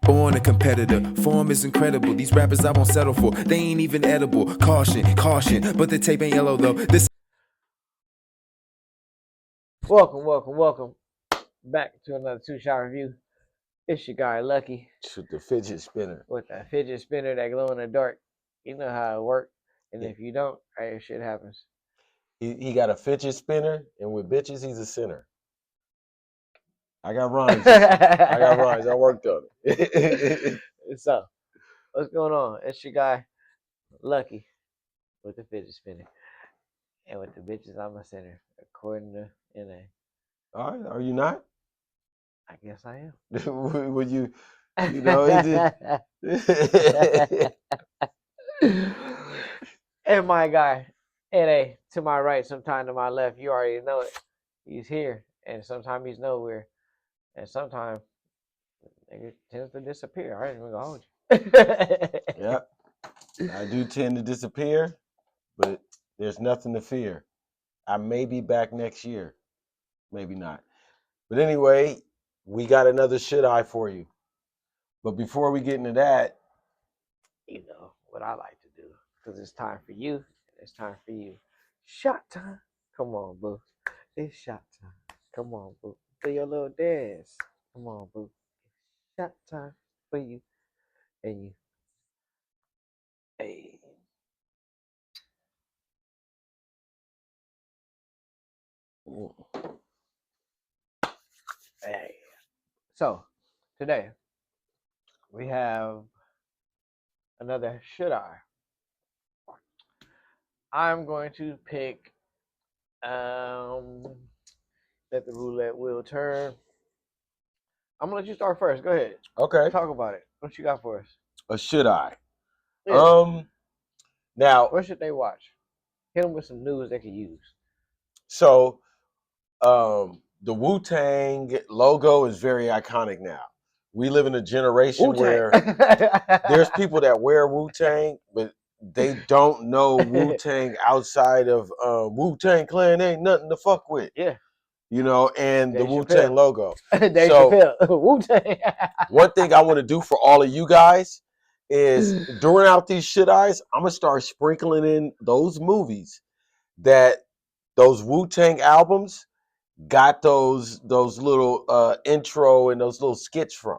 Born a competitor, form is incredible. These rappers I won't settle for, they ain't even edible. Caution, caution, but the tape ain't yellow though. This Welcome back to another 2shot review. It's your guy Lucky Shoot the fidget spinner. with that fidget spinner that glow in the dark. You know how it works, and Yeah. if you don't, right, shit happens. He got a fidget spinner, and with bitches, he's a sinner. I got rhymes. I worked on it. So, what's going on? It's your guy Lucky with the fidget spinner, and with the bitches, I'm a sinner, according to NA. All right, are you not? I guess I am. Would you know, And my guy, NA, to my right, sometime to my left, you already know it. He's here, and sometimes he's nowhere, and sometimes nigga tends to disappear. I ain't even gonna hold you. Yep, I do tend to disappear, but there's nothing to fear. I may be back next year, maybe not. But anyway, we got another shit eye for you. But before we get into that, You know what I like to do, because it's time for you, and it's time for you. Shot time. Come on, boo. It's shot time. Come on, boo. Do your little dance. Come on, boo. Shot time for you and you. Hey. Hey. So, today, we have another should I. I'm going to pick, let the roulette wheel turn. I'm going to let you start first. Go ahead. okay, Talk about it. What you got for us? a should I? Yeah. Now, What should they watch? Hit them with some news they can use. so the Wu-Tang logo is very iconic now. We live in a generation Wu-Tang. where there's people that wear Wu-Tang, but they don't know Wu-Tang outside of Wu-Tang Clan ain't nothing to fuck with. Yeah. You know, and Dave the Wu-Tang Chappelle. logo. Dave So Chappelle. Wu-Tang. one thing I want to do for all of you guys is during out these shit eyes, I'm gonna start sprinkling in those movies that those Wu-Tang albums got those little intro and those little skits from.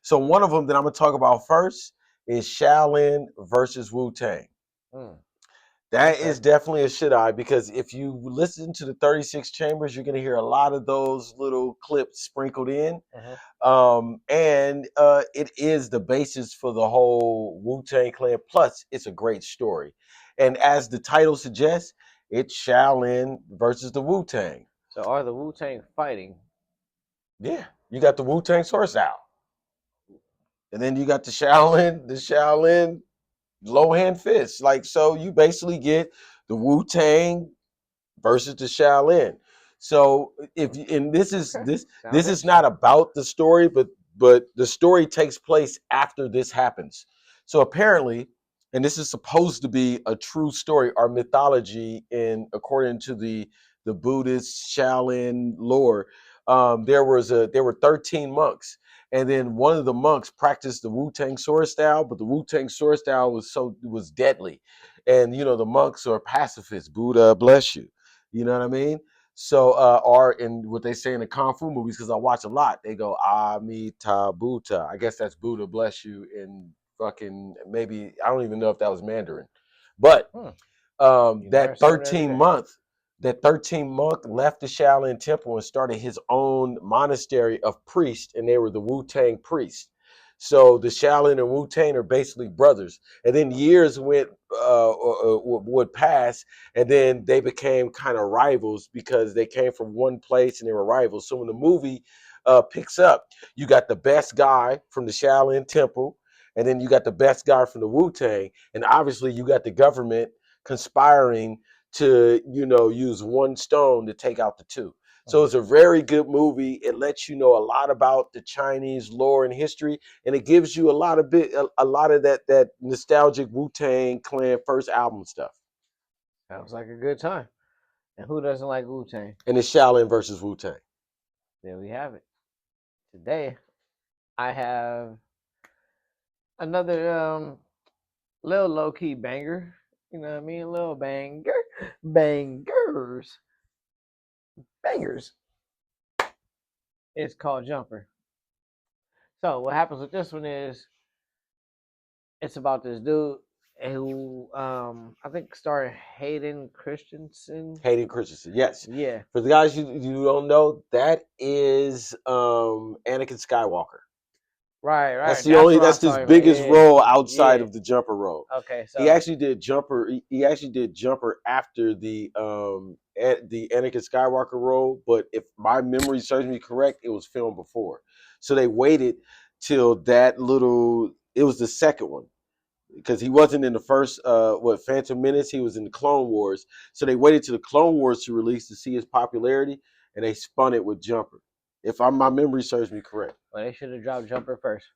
So one of them that I'm gonna talk about first is Shaolin versus Wu-Tang. That is definitely a shit eye because if you listen to the 36 Chambers, you're gonna hear a lot of those little clips sprinkled in. And it is the basis for the whole Wu-Tang Clan. Plus, it's a great story. And as the title suggests, it's Shaolin versus the Wu-Tang. So are the Wu-Tang fighting? Yeah, you got the Wu-Tang source out. And then you got the Shaolin low hand fist. Like, so you basically get the Wu-Tang versus the Shaolin. So and this is this is not about the story, but the story takes place after this happens. So apparently, and this is supposed to be a true story or mythology, in according to the Buddhist Shaolin lore, there were 13 monks, and then one of the monks practiced the Wu-Tang sword style, but the Wu-Tang sword style was deadly, and you know the monks are pacifists. Buddha bless you. You know what I mean? So, or in what they say in the Kung Fu movies, because I watch a lot, they go Amita Buddha. I guess that's Buddha bless you in fucking, maybe, I don't even know if that was Mandarin. But that 13 monk left the Shaolin Temple and started his own monastery of priests, and they were the Wu-Tang priests. So the Shaolin and Wu-Tang are basically brothers. And then years would pass, and then they became kind of rivals because they came from one place and they were rivals. So when the movie picks up, you got the best guy from the Shaolin Temple, and then you got the best guy from the Wu-Tang, and obviously you got the government conspiring to, you know, use one stone to take out the two. So it's a very good movie. It lets you know a lot about the Chinese lore and history, and it gives you a lot of that nostalgic Wu-Tang Clan first album stuff. Sounds like a good time. And who doesn't like Wu-Tang? And it's Shaolin versus Wu-Tang. There we have it. Today, I have Another little low key banger. You know what I mean? Little bangers, bangers. It's called Jumper. So what happens with this one is it's about this dude who I think started Hayden Christensen. Hayden Christensen, yes. Yeah. For the guys you don't know, that is Anakin Skywalker. Right, That's right. the only. What I'm That's his talking about. biggest Yeah, role outside yeah. of the Jumper role. Okay, He so actually did Jumper. He actually did Jumper after the Anakin Skywalker role. But if my memory serves me correct, it was filmed before. So they waited till that little. It was the second one because he wasn't in the first. Phantom Menace? He was in the Clone Wars. So they waited till the Clone Wars to release to see his popularity, and they spun it with Jumper. If my memory serves me correct. well, they should have dropped Jumper first.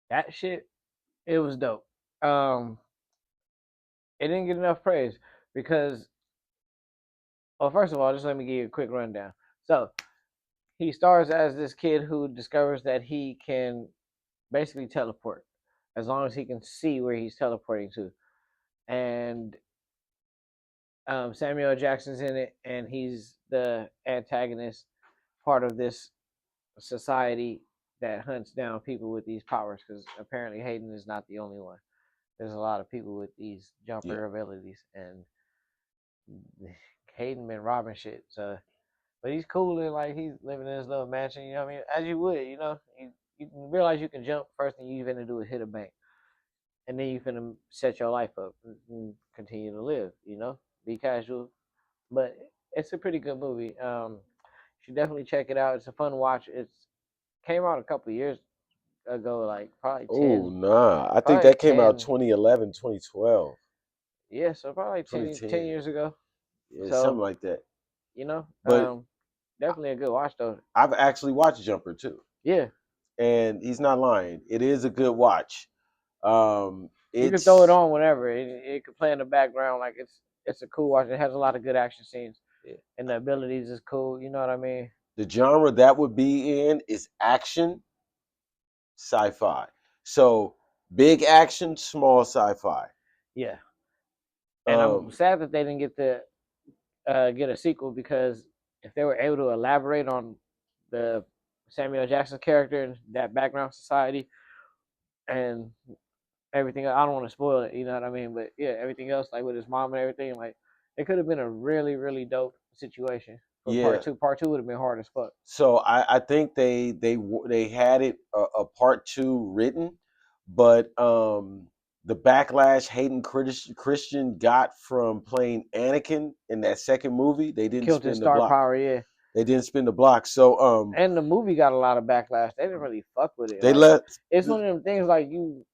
That shit, it was dope. Um, it didn't get enough praise because, well, first of all, just let me give you a quick rundown. So he stars as this kid who discovers that he can basically teleport as long as he can see where he's teleporting to, and Samuel Jackson's in it, and he's the antagonist, part of this society that hunts down people with these powers. Because apparently Hayden is not the only one. There's a lot of people with these jumper abilities, and Hayden been robbing shit. So, but he's cool and like he's living in his little mansion. You know what I mean? As you would, you can realize you can jump. First thing you gonna do is hit a bank, and then you can set your life up and continue to live. Be casual, but it's a pretty good movie. You should definitely check it out. It's a fun watch. It's came out a couple years ago, like probably Oh 10, nah, I think probably that came out 10. 2011, 2012, Yeah, so probably like 10, 10 2010. years ago. Yeah, something So, like that. you know, But definitely a good watch though. I've actually watched Jumper too, Yeah, and he's not lying. It is a good watch. you can throw it It's on whenever. It could play in the background. Like it's a cool watch. It has a lot of good action scenes, and the abilities is cool. You know what I mean? the genre that would be in is action, sci-fi. So big action, small sci-fi. Yeah. And I'm Um, sad that they didn't get a sequel, because if they were able to elaborate on the Samuel Jackson character and that background society and everything, I don't want to spoil it, you know what I mean? But yeah, everything else, like with his mom and everything, like it could have been a really, really dope situation for part yeah. two. Part two would have been hard as fuck. So I think they had it a part two written, but the backlash Hayden Christian got from playing Anakin in that second movie, they didn't Killed his spin the star block. power, yeah. They didn't spin the block. So And the movie got a lot of backlash. They didn't really fuck with it. they Like let it's one of them things like you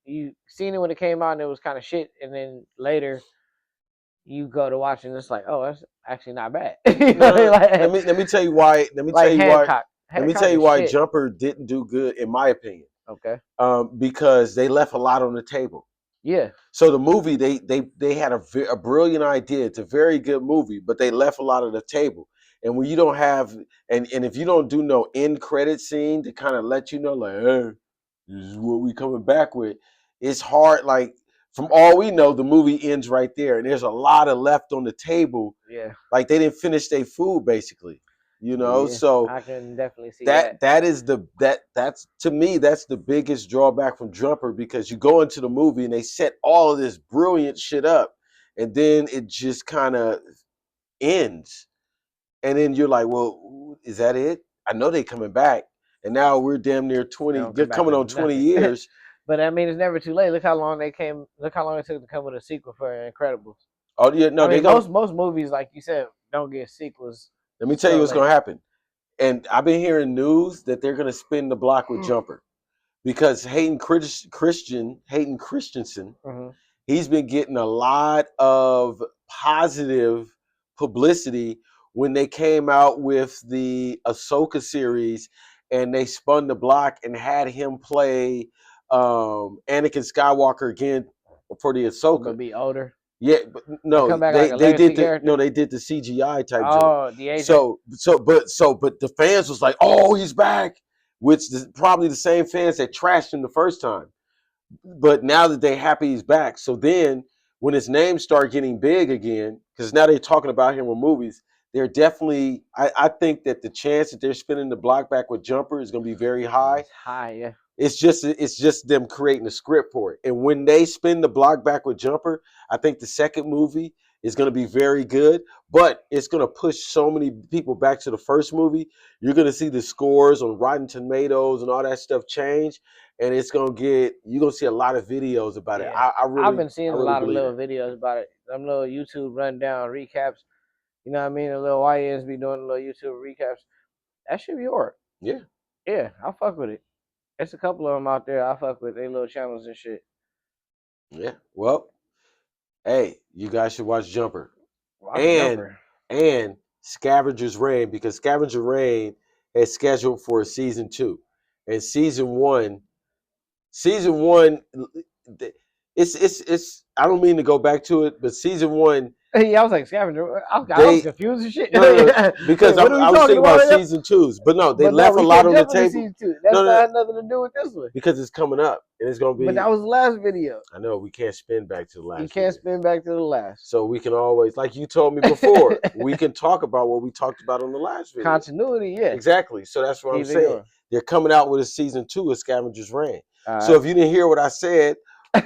seen it when it came out and it was kind of shit, and then later you go to watch and it's like, oh, that's actually not bad. let me tell you why. Like Hancock. Let me Hancock tell you is why shit. Jumper didn't do good, in my opinion. Okay. Because they left a lot on the table. Yeah. So the movie, they had a brilliant idea. It's a very good movie, but they left a lot of the table. And when you don't have, and if you don't do no end credit scene to kind of let you know, like, hey, this is what we coming back with, it's hard. Like, from all we know, the movie ends right there, and there's a lot of left on the table. Yeah. Like they didn't finish their food, basically. Yeah. So I can definitely see that. that's to me that's the biggest drawback from Jumper, because you go into the movie and they set all of this brilliant shit up, and then it just kind of ends, and then you're like, well, is that it? I know they coming back, and now we're damn near They 20. don't They're come back coming with on 20 nothing. years. But I mean, it's never too late. Look how long they came. Look how long it took to come with a sequel for Incredibles. Oh yeah, no, I they mean, gonna. most movies, like you said, don't get sequels Let me tell you so what's gonna late. happen. And I've been hearing news that they're gonna spin the block with Jumper, because Hayden Christensen, Mm-hmm. he's been getting a lot of positive publicity when they came out with the Ahsoka series, and they spun the block and had him play Anakin Skywalker again for the Ahsoka. But be older. Yeah, but Or no, come back like a they legacy did character. they did the CGI type joint. Oh, the agent. But the fans was like, oh, he's back, which is probably the same fans that trashed him the first time. But now that they happy he's back, so then when his name start getting big again, because now they're talking about him with movies, they're definitely. I think that the chance that they're spinning the block back with Jumper is going to be very high. It's high, yeah. It's just them creating a script for it. And when they spin the block back with Jumper, I think the second movie is going to be very good, but it's going to push so many people back to the first movie. You're going to see the scores on Rotten Tomatoes and all that stuff change, and it's going to get you're going to see a lot of videos about it. Yeah. I've been seeing I a really lot of believe little it. videos about it. Them little YouTube rundown recaps. You know what I mean? The little YNs be doing little YouTube recaps. That should be hard. Yeah. Yeah, I fuck with it. There's a couple of them out there I fuck with. They little channels and shit. Yeah. Well, hey, you guys should watch Jumper. Watch and Jumper. and Scavenger's Reign, because Scavenger Reign is scheduled for a season 2, and season one, it's. I don't mean to go back to it, but season 1, Yeah, I was like scavenger. I they was confused and shit. no, because Wait, what are we I was talking thinking about about? season 2s, but no, they But left no, a we lot can't on the jump into table. season 2. That's No, not had nothing to do with this one. because it's coming up and it's gonna But be. that was the last video. I know we can't spin back to the last. You can't video. spin back to the last. So we can always, like you told me before, we can talk about what we talked about on the last video. Continuity, yeah. Exactly. So that's what I'm Keep it saying. going. They're coming out with a season 2 of Scavenger's Reign. All So right. if you didn't hear what I said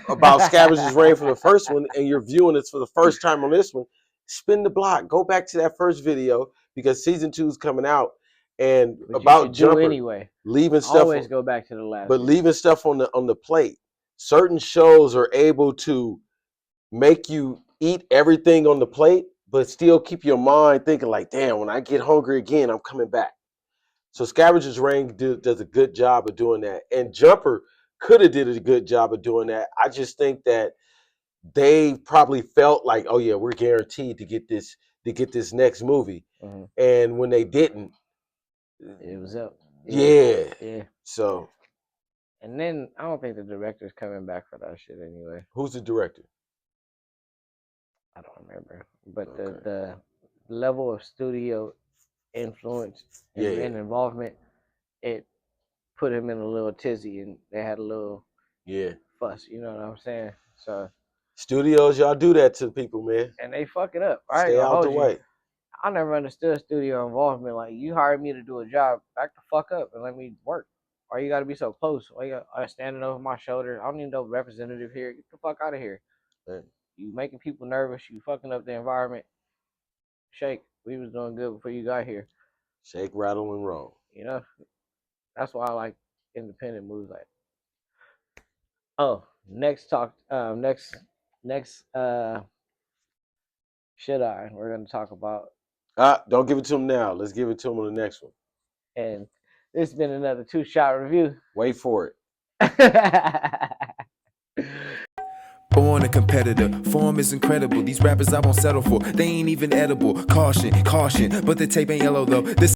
about Scavenger's Reign from the first one, and you're viewing this for the first time on this one, spin the block. Go back to that first video, because season 2 is coming out. And But about you should Jumper, do anyway. leaving stuff, Always go back to the last. but video. leaving stuff on the plate. Certain shows are able to make you eat everything on the plate, but still keep your mind thinking like, damn, when I get hungry again, I'm coming back. So Scavenger's Reign does a good job of doing that. And Jumper could have did a good job of doing that. I just think that they probably felt like, oh yeah, we're guaranteed to get this next movie. Mhm. And when they didn't, It was up. yeah. Yeah. So And then I don't think the director's coming back for that shit anyway. who's the director? I don't remember. But Okay. the level of studio influence and, Yeah. and involvement, it put him in a little tizzy, and they had a little Yeah. fuss. You know what I'm saying? So, Studios, y'all do that to people, man. and they fuck it up. I ain't Stay gonna out the hold you. way. I never understood studio involvement. Like, you hired me to do a job, back the fuck up and let me work. Why you gotta be so close? Why you gotta standing over my shoulder? I don't need no representative here. Get the fuck out of here. Man. You making people nervous. You fucking up the environment. Shake, we was doing good before you got here. Shake, rattle, and roll. You know, that's why I like independent movies. Like, oh, next we're gonna talk about, Don't give it to him now. Let's give it to him on the next one. and this has been another 2shot review. Wait for it. Born a competitor, form is incredible. These rappers I won't settle for, they ain't even edible. Caution, caution, but the tape ain't yellow though. This